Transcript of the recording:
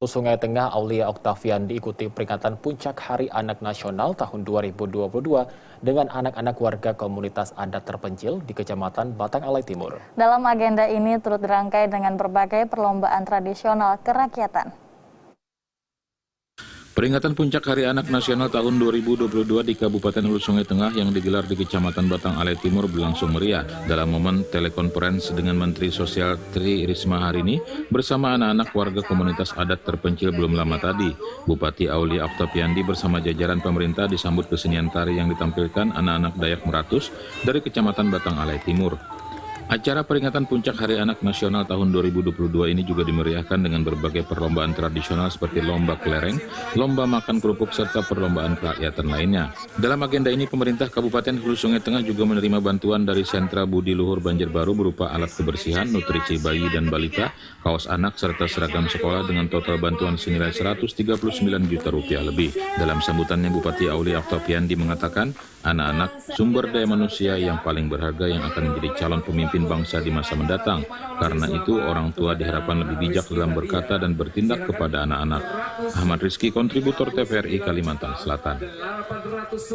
Sungai Tengah Aulia Oktavian diikuti peringatan Puncak Hari Anak Nasional tahun 2022 dengan anak-anak warga komunitas adat terpencil di Kecamatan Batang Alai Timur. Dalam agenda ini turut dirangkai dengan berbagai perlombaan tradisional kerakyatan. Peringatan Puncak Hari Anak Nasional tahun 2022 di Kabupaten Hulu Sungai Tengah yang digelar di Kecamatan Batang Alai Timur berlangsung meriah. Dalam momen telekonferensi dengan Menteri Sosial Tri Risma hari ini bersama anak-anak warga komunitas adat terpencil belum lama tadi, Bupati Aulia Oktaviandi bersama jajaran pemerintah disambut kesenian tari yang ditampilkan anak-anak Dayak Meratus dari Kecamatan Batang Alai Timur. Acara peringatan Puncak Hari Anak Nasional tahun 2022 ini juga dimeriahkan dengan berbagai perlombaan tradisional seperti lomba kelereng, lomba makan kerupuk, serta perlombaan kerakyatan lainnya. Dalam agenda ini, pemerintah Kabupaten Hulu Sungai Tengah juga menerima bantuan dari Sentra Budi Luhur Banjarbaru berupa alat kebersihan, nutrisi bayi dan balita, kaos anak, serta seragam sekolah dengan total bantuan senilai Rp139 juta lebih. Dalam sambutannya, Bupati Aulia Oktaviandi mengatakan, anak-anak sumber daya manusia yang paling berharga yang akan menjadi calon pemimpin bangsa di masa mendatang. Karena itu, orang tua diharapkan lebih bijak dalam berkata dan bertindak kepada anak-anak. Ahmad Rizky, kontributor TVRI Kalimantan Selatan.